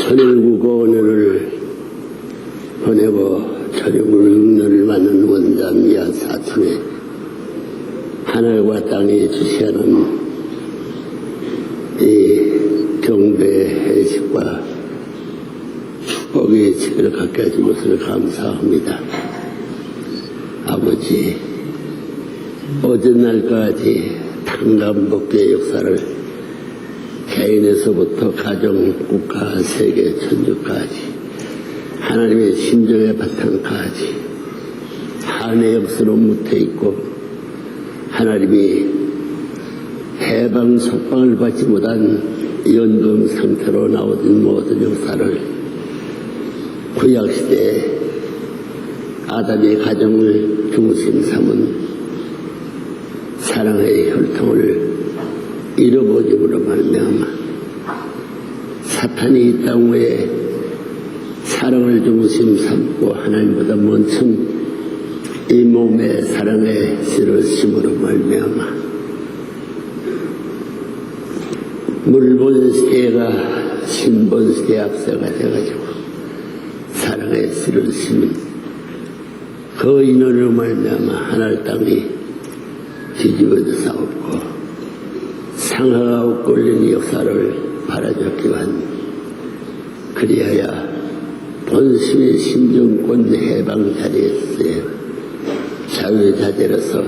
천일국 은혜를 보내고 천일국 은혜를 받는 원장 이하 사천에 하늘과 땅이 주시하는 이 경배 회식과 축복의 책을 갖게 해준 것을 감사합니다. 아버지, 어제날까지 당감복귀의 역사를 개인에서부터 가정, 국가, 세계, 천주까지 하나님의 심정의 바탕까지 한의 역사로 묻혀있고 하나님이 해방 속방을 받지 못한 연금 상태로 나오던 모든 역사를 구약시대에 아담의 가정을 중심 삼은 사랑의 혈통을 잃어버림으로 말미암아 사탄이 이 땅 위에 사랑을 중심 삼고 하나님보다 먼천 이 몸에 사랑의 씨를 심으로 말미암아 물본 시대가 신본 시대에 앞서가 돼가지고 사랑의 씨를 심은 그 인원으로 말미암아 하늘 땅이 뒤집어져 싸웠고 상하가 엇걸린 역사를 바라잡기 위한 그리하여 본심의 신정권 해방 자리에서의 자유자재로서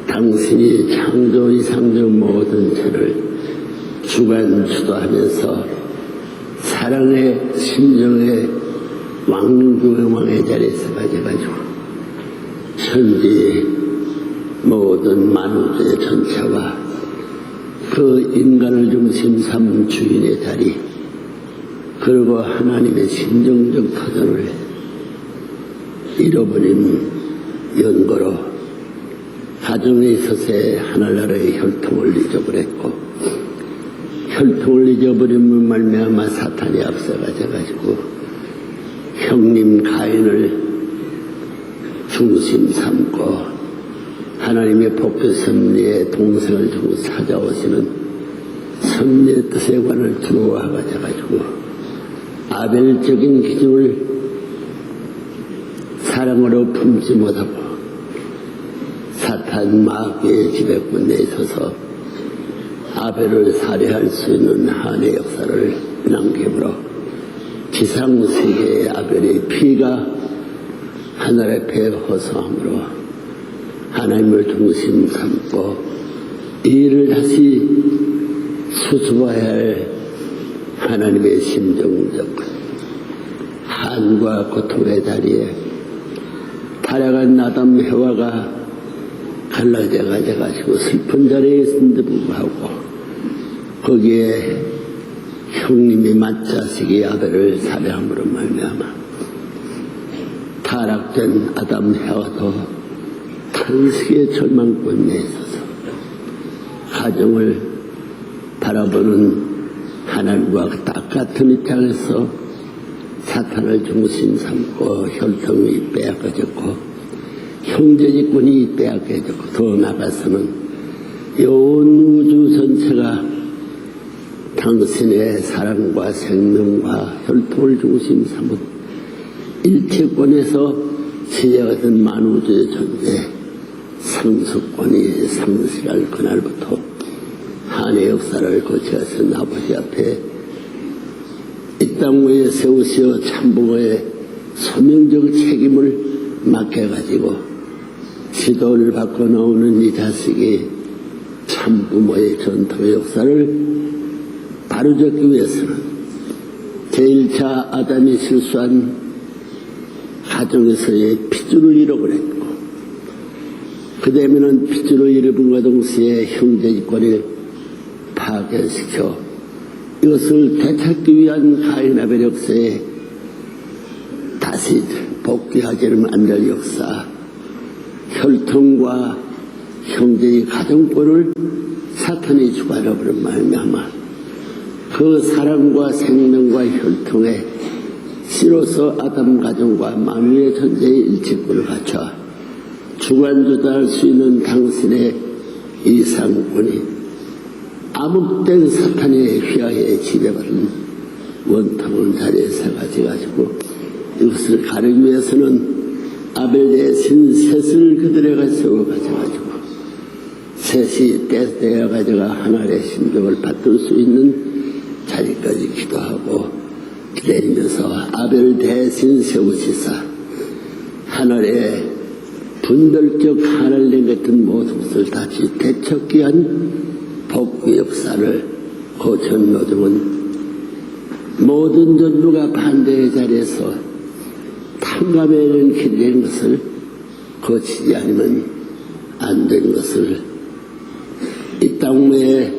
당신이 창조 이상적 모든 죄를 주관 주도하면서 사랑의 심정의 왕의 자리에서 가져가지고 천지 모든 만우주의 전체와 그 인간을 중심 삼은 주인의 자리 그리고 하나님의 심정적 터전을 잃어버린 연고로 가정에 있어서의 하늘나라의 혈통을 잊어버렸고 혈통을 잊어버리면 말미암아 사탄이 앞서가져가지고 형님 가인을 중심 삼고 하나님의 복수 섭리의 동생을 두고 찾아오시는 섭리의 뜻에 관을 두려워하가지고 아벨적인 기준을 사랑으로 품지 못하고 사탄 마귀의 지배권에 있어서 아벨을 살해할 수 있는 한의 역사를 남김으로 지상세계의 아벨의 피가 하늘의 배에 호소함으로 하나님을 중심 삼고 이를 다시 수습해야 할 하나님의 심정적 한과 고통의 자리에 타락한 아담 해와가 갈라져 가지고 슬픈 자리에 있음에도 불구하고 거기에 형님이 맏자식이 아벨을 살해함으로 말미암아 타락된 아담 해와도 탄식의 절망권에 있어서 가정을 바라보는 하나님과 똑같은 입장에서 사탄을 중심 삼고 혈통이 빼앗겨졌고 형제지권이 빼앗겨졌고 더 나아가서는 온 우주 전체가 당신의 사랑과 생명과 혈통을 중심 삼은 일체권에서 지혜 같은 만우주의 존재 상수권이 상실할 그날부터 한의 역사를 거쳐서 아버지 앞에 이 땅 위에 세우시어 참부모의 소명적 책임을 맡겨가지고 지도를 받고 나오는 이 자식이 참부모의 전통의 역사를 바로잡기 위해서는 제1차 아담이 실수한 가정에서의 핏줄을 잃어버렸고 그 다음에는 핏줄을 잃어버림과 동시에 형제지권을 파괴시켜 이것을 되찾기 위한 가인 아벨 역사에 다시 복귀하지는 안 될 역사 혈통과 형제의 가정권을 사탄이 주관해버린 말미암아 그 사랑과 생명과 혈통에 씨로서 아담 가정과 만유의 존재의 일체권을 갖춰 주관조달할 수 있는 당신의 이상권이 암흑된 사탄의 휘하에 지배받은 원통한 자리에 세가지고 이것을 가르기 위해서는 아벨 대신 셋을 그들에게 세워가지고 셋이 떼어 가져가 하나님의 심정을 받들 수 있는 자리까지 기도하고 기다리면서 아벨 대신 세우시사 하늘의 분별적 하늘님 같은 모든 것을 다시 되찾기 위한 복귀 역사를 고천 노정은 모든 전부가 반대의 자리에서 탕감에는 기대는 것을 거치지 않으면 안 되는 것을 이 땅에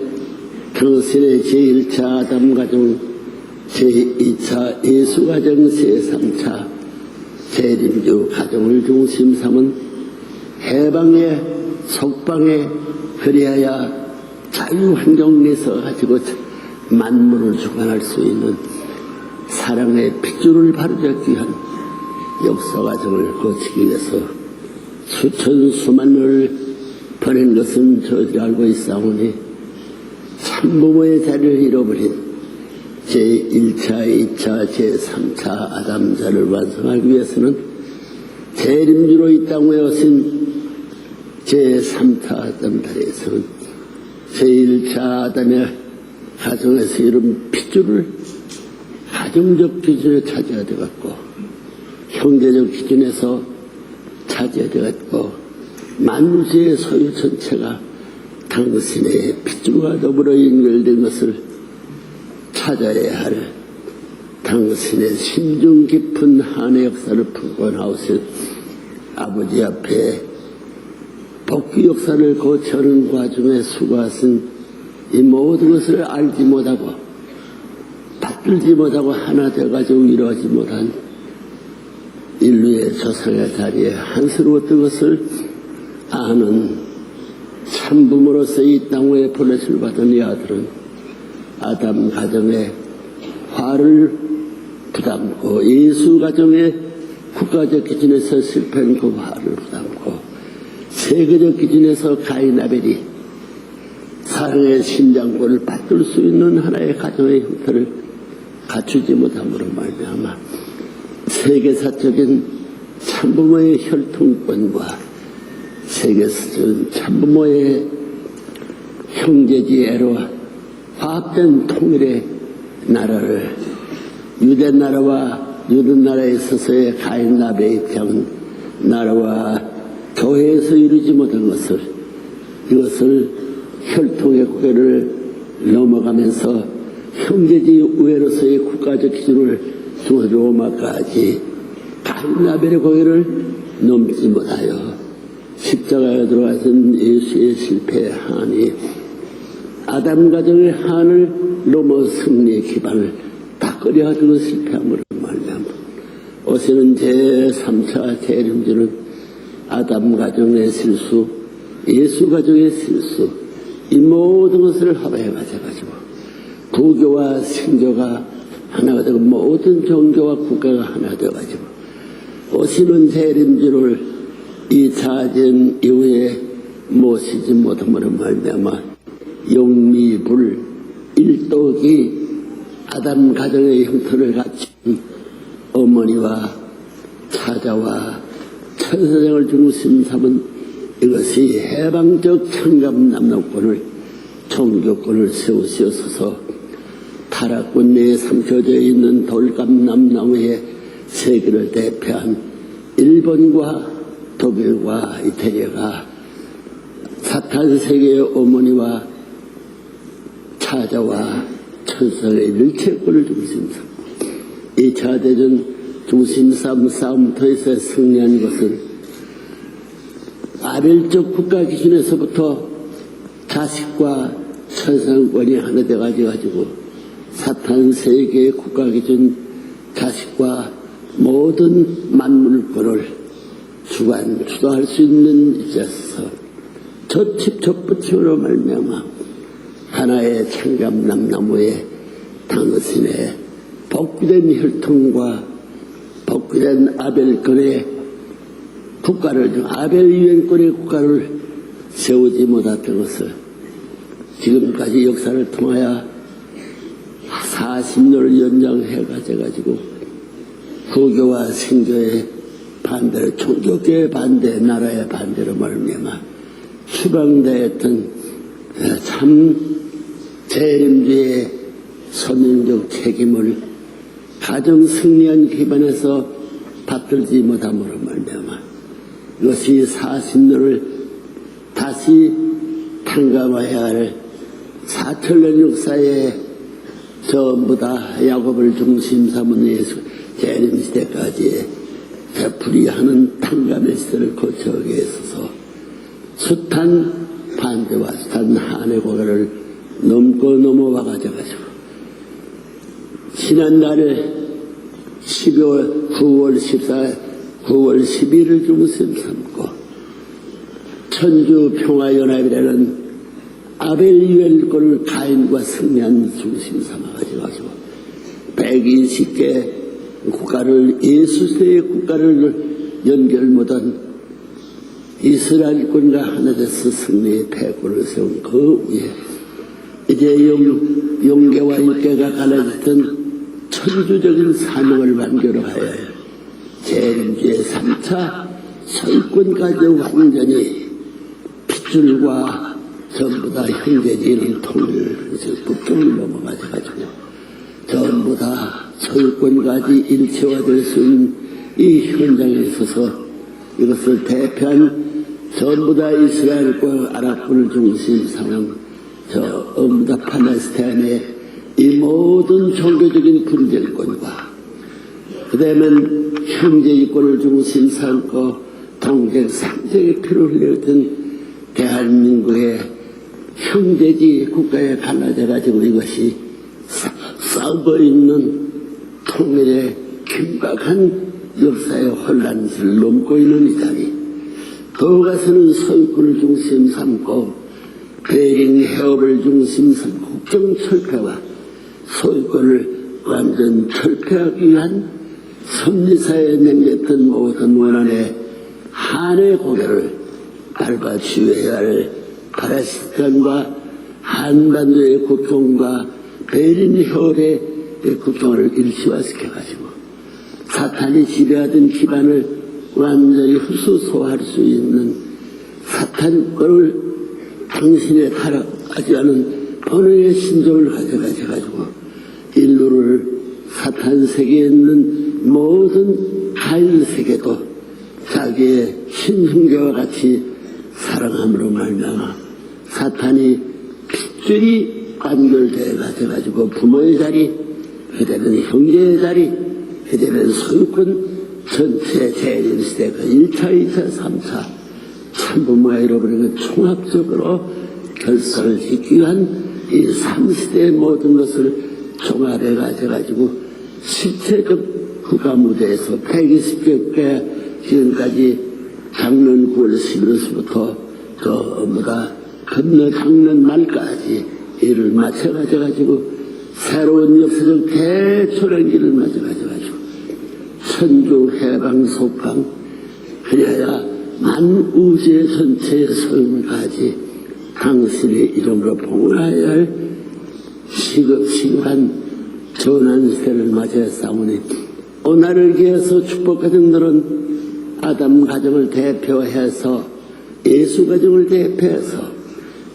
당신의 제1차 아담 가정, 제2차 예수 가정, 제3차 재림주 가정을 중심 삼은 해방의 속방에 그리하여 자유환경 내서 가지고 만물을 주관할 수 있는 사랑의 핏줄을 바로잡기 위한 역사 과정을 거치기 위해서 수천 수만을 보낸 것은 저희들이 알고 있사오니 참부모의 자리를 잃어버린 제1차, 2차, 제3차 아담자를 완성하기 위해서는 재림주로 이 땅에 오신 제3차 아담자에서는 제1차 아담의 가정에서 이룬 핏줄을 가정적 기준에 차지해야 되겠고 형제적 기준에서 차지해야 되겠고 만주의 소유 전체가 당신의 핏줄과 더불어 연결된 것을 찾아야 할 당신의 심중 깊은 한의 역사를 품고 나오실 아버지 앞에 복귀 역사를 거쳐하는 과정에 수고하신 이 모든 것을 알지 못하고 받들지 못하고 하나 되어가지고 이루어지 못한 인류의 조상의 자리에 한스러웠던 것을 아는 참부모로서 이 땅에 보내심을 받은 이 아들은 아담 가정의 화를 부담고 예수 가정의 국가적 기준에서 실패한 그 화를 부담고 세계적 기준에서 가인 아벨이 사랑의 심장권을 받들 수 있는 하나의 가정의 형태를 갖추지 못함으로 말미암아 세계사적인 참부모의 혈통권과 세계사적인 참부모의 형제지애로 화합된 통일의 나라를 유대나라와 유대나라에 있어서의 가인 아벨의 입장은 나라와 교회에서 이루지 못한 것을 이것을 혈통의 고개를 넘어가면서 형제지 우회로서의 국가적 기준을 중 로마까지 가인 아벨의 고개를 넘지 못하여 십자가에 들어가신 예수의 실패의 한이 아담 가정의 한을 넘어 승리의 기반을 닦으려 하던 실패함으로 말미암아 오시는 제3차 재림주는 아담 가정의 실수, 예수 가정의 실수 이 모든 것을 합해 가져가지고 부교와 신교가 하나가 되고 모든 종교와 국가가 하나 되어가지고 오시는 재림주를 이 자전 이후에 모시지 못함으로 말미암아 영미불 일독이 아담 가정의 형태를 갖춘 어머니와 차자와 천사장을 중심 삼은 이것이 해방적 청감남로권을 종교권을 세우시어서 타락군 내에 삼켜져 있는 돌감남나무의 세계를 대표한 일본과 독일과 이태리가 사탄 세계의 어머니와 차자와 천사의 밀체권을 중심 삼고 이 차대전 중심 싸움터에서 승리한 것은 아벨적 국가 기준에서부터 자식과 천상권이 하나 돼가지고 사탄 세계의 국가 기준 자식과 모든 만물권을 주도할 수 있는 이자서 첫집첫부침으로 말미암아 하나의 창감남나무에 당신의 복귀된 혈통과 복귀된 아벨권의 국가를 아벨 유엔권의 국가를 세우지 못했던 것을 지금까지 역사를 통하여 40년을 연장해 가지고 후교와 생교의 반대로 종교계의 반대, 나라의 반대로 말미암아 추방되었던 참 재림주의 선언적 책임을 가정 승리한 기반에서 받들지 못함으로 말미암아 이것이 40년을 다시 탕감해야 할 4천년 역사에 전부 다 야곱을 중심 삼은 예수 재림시대까지 되풀이하는 탕감의 시대를 거쳐오게 있어서 숱한 반대와 숱한 한의 고개를 넘고 넘어와 가져가지고 지난날에 9월 10일을 중심 삼고 천주평화연합이라는 아벨유엘권을 가인과 승리한 중심 삼아가지고 백인식계 국가를 예수세의 국가를 연결 못한 이스라엘권과 하나 돼서 승리의 패권을 세운 그 위에 이제 영계와 육계가 갈라졌던 천주적인 사명을 완결하여 재림주의 3차 서유권까지 완전히 핏줄과 전부 다 형제지는 통일, 북경을 넘어가가지고 전부 다 서유권까지 일체화될 수 있는 이 현장에 있어서 이것을 대표한 전부 다 이스라엘과 아랍권을 중심 삼은 저 엄다 팔레스타인의 이 모든 종교적인 분쟁권과 그 다음엔 형제이권을 중심 삼고 동백 상정의 피를 흘렸던 대한민국의 형제지 국가에 갈라져가지고 이것이 싸우고 있는 통일의 긴박한 역사의 혼란을 넘고 있는 이 자리 더 가서는 서유권을 중심 삼고 베링 해협을 중심 삼고 국정 철폐와 소유권을 완전 철폐하기 위한 섭리사에 남겼던 모든 원한의 한의 고개를 밟아치워야 할 팔레스타인과 한반도의 국경과 베린 해협의 국경을 일시화시켜가지고 사탄이 지배하던 기반을 완전히 흡수소화할 수 있는 사탄권을 당신의 타락하지 않은 번뇌의 신종을 가져가지고 인류를 사탄 세계에 있는 모든 가인 세계도 자기의 신흥계와 같이 사랑함으로 말미암아 사탄이 핏줄이 단결되어 가지고 부모의 자리, 그대는 형제의 자리, 그대는 소유권 전체 재림시대가 1차, 2차, 3차 참부모가 잃어버리는 종합적으로 결선을 짓기 위한 이 3시대의 모든 것을 종합해 가지고 실체적 국가무대에서 120개 지금까지 작년 9월 11일부터 전부 다 건너 작년 말까지 일을 마쳐가지고 새로운 역사적 대초량기를 맞아가지고 천주 해방 속방 그래야 만우주의 전체의 소용을 가지 당신의 이름으로 봉하여야 할 시급시급한 전환세를 맞이해 싸우니 오늘을 위해서 축복가정들은 아담 가정을 대표해서 예수 가정을 대표해서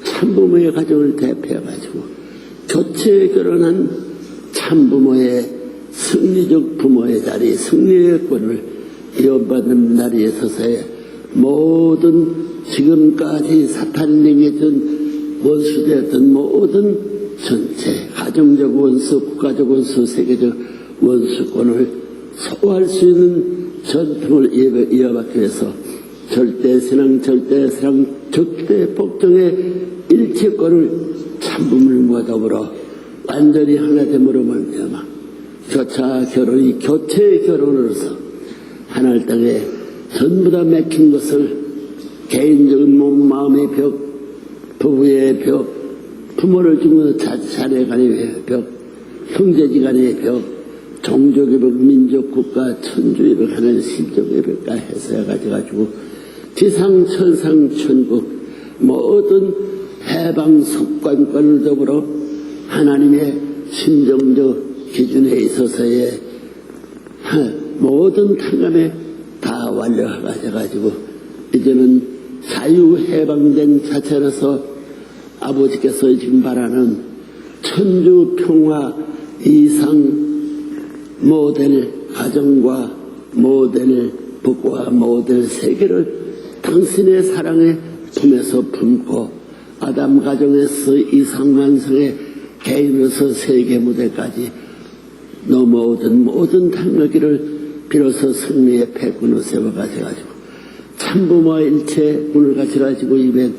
참부모의 가정을 대표해가지고 교체 결혼한 참부모의 승리적 부모의 자리, 승리의 권을 이어받는 날에 있어서의 모든 지금까지 사탄이 내겼던 원수되었던 모든 전체 가정적 원수, 국가적 원수, 세계적 원수권을 소화할 수 있는 전통을 이어받기 위해서 절대신앙, 절대사랑, 절대복종의 일체권을 참부모와 더불어 완전히 하나 됨으로 말미암아 교차 결혼이 교체의 결혼으로서 하늘 땅에 전부 다 맥힌 것을 개인적인 몸, 마음의 벽, 부부의 벽, 부모를 죽는 자녀 간의 벽, 형제지간의 벽, 종족의 벽, 민족, 국가, 천주의 벽, 하나의 신적의 벽과 해서해가지고 지상, 천상, 천국 모든 해방 속관권을 더불어 하나님의 심정적 기준에 있어서의 모든 탕감에 다 완료가 돼가지고 이제는 자유해방된 자체로서 아버지께서 지금 바라는 천주평화 이상 모델 가정과 모델 북과 모델 세계를 당신의 사랑의 품에서 품고 아담 가정에서 이상만성의 개인으로서 세계 무대까지 넘어오던 모든 탕로기를 비로소 승리의 패군을 세워가지고 참부모 일체 군을 가져가지고 이번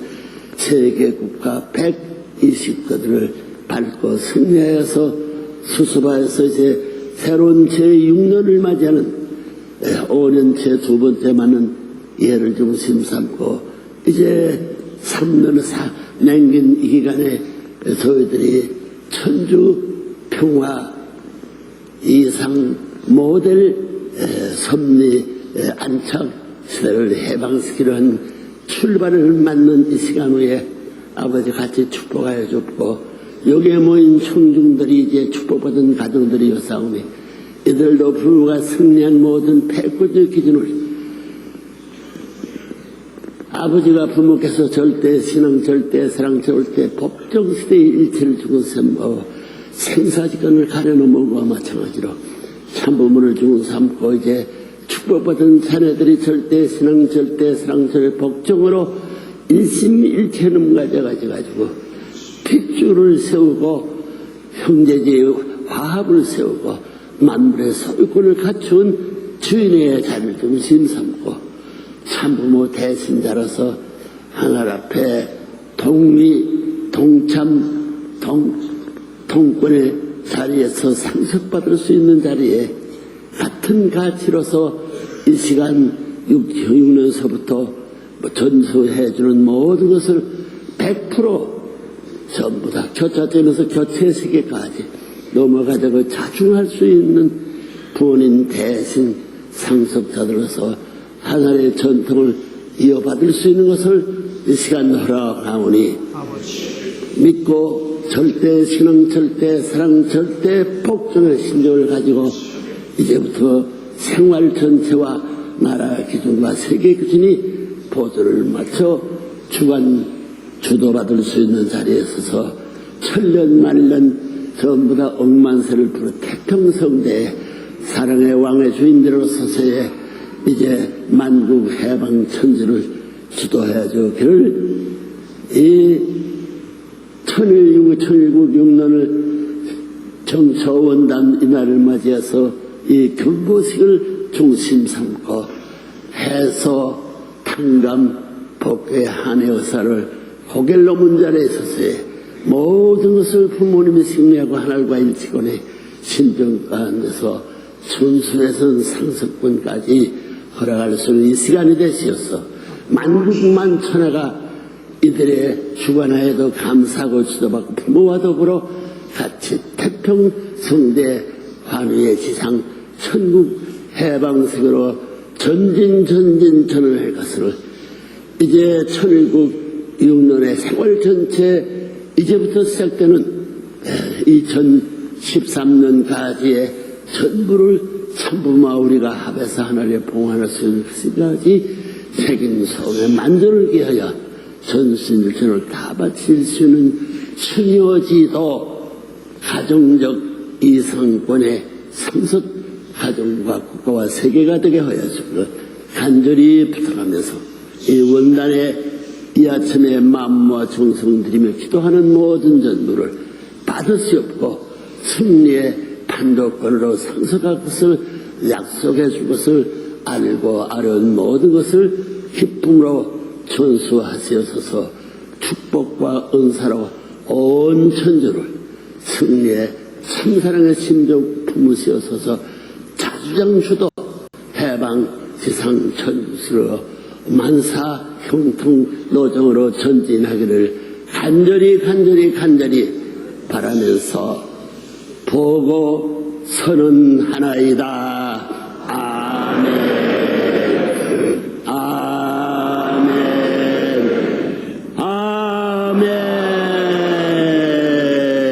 세계 국가 120거들을 밟고 승리하여서 수수바에서 이제 새로운 제6년을 맞이하는 5년째 두 번째 맞는 예를 중심 삼고 이제 3년 남긴 이 기간에 저희들이 천주 평화 이상 모델 섭리 안착 시대를 해방시키려는 출발을 맞는 이 시간 후에 아버지 같이 축복하여 줬고 여기에 모인 청중들이 이제 축복받은 가정들이었사오니 이들도 부모가 승리한 모든 패권적 기준을 아버지가 부모께서 절대 신앙 절대 사랑 절대 법정 시대의 일체를 주고 생사지권을 가려놓은 것과 마찬가지로 참부모를 주고 삼고 이제 축복받은 자녀들이 절대 신앙 절대 사랑 절대 법정으로 일심일체는 가져가지고 핏줄을 세우고 형제제의 화합을 세우고 만물의 소유권을 갖춘 주인의 자리를 중심 삼고 참부모 대신자로서 하늘 앞에 동미 동참 동권의 자리에서 상속받을 수 있는 자리에 같은 가치로서 이 시간 6년서부터 전수해주는 모든 것을 100% 전부 다 교차되면서 교체 세계까지 넘어가자고 자중할 수 있는 부모님 대신 상속자들로서 하나의 전통을 이어받을 수 있는 것을 이 시간 허락하오니 믿고 절대 신앙 절대 사랑 절대 복종의 심정을 가지고 이제부터 생활 전체와 나라 기준과 세계 기준이 보조를 맞춰 주도받을 수 있는 자리에 서서 천년 만년 전부 다 억만세를 부르 태평성대에 사랑의 왕의 주인들로 서서의 이제 만국 해방 천지를 주도해야 주기를 이 천일국 6년을 정초원단 이날을 맞이해서 이 경보식을 중심 삼고 해서 탕감 복귀의 한해 의사를 고개를 넘은 자리에 있어서의 모든 것을 부모님이 승리하고 하늘과 일치권의 신정 가운데서 순수에서 상습권까지 허락할 수 있는 이 시간이 되시어서 만국만 천하가 이들의 주관하에도 감사하고 주도받고 부모와 더불어 같이 태평성대 환희의 지상 천국 해방색으로 전진전을 할 것을 이제 천일국 6년의 생활 전체 이제부터 시작되는 2013년까지의 전부를 참부모와 우리가 합해서 하나님의 봉헌할 수 있는 것까지 책임성에 만전을 기하여 전신일천을 다 바칠 수 있는 충효지도 가정적 이상권의 상속 가정과 국가와 세계가 되게 하여주고 간절히 부탁하면서 이 원단의 이 아침에 마음과 정성을 들이며 기도하는 모든 전부를 받으시옵고 승리의 판도권으로 상속할 것을 약속해 줄 것을 알고 아는 모든 것을 기쁨으로 전수하시옵소서. 축복과 은사로 온 천주를 승리의 참사랑의 심정 품으시옵소서. 자주장주도 해방 지상 천주로 만사 형통 노정으로 전진하기를 간절히 바라면서 보고 선언하나이다.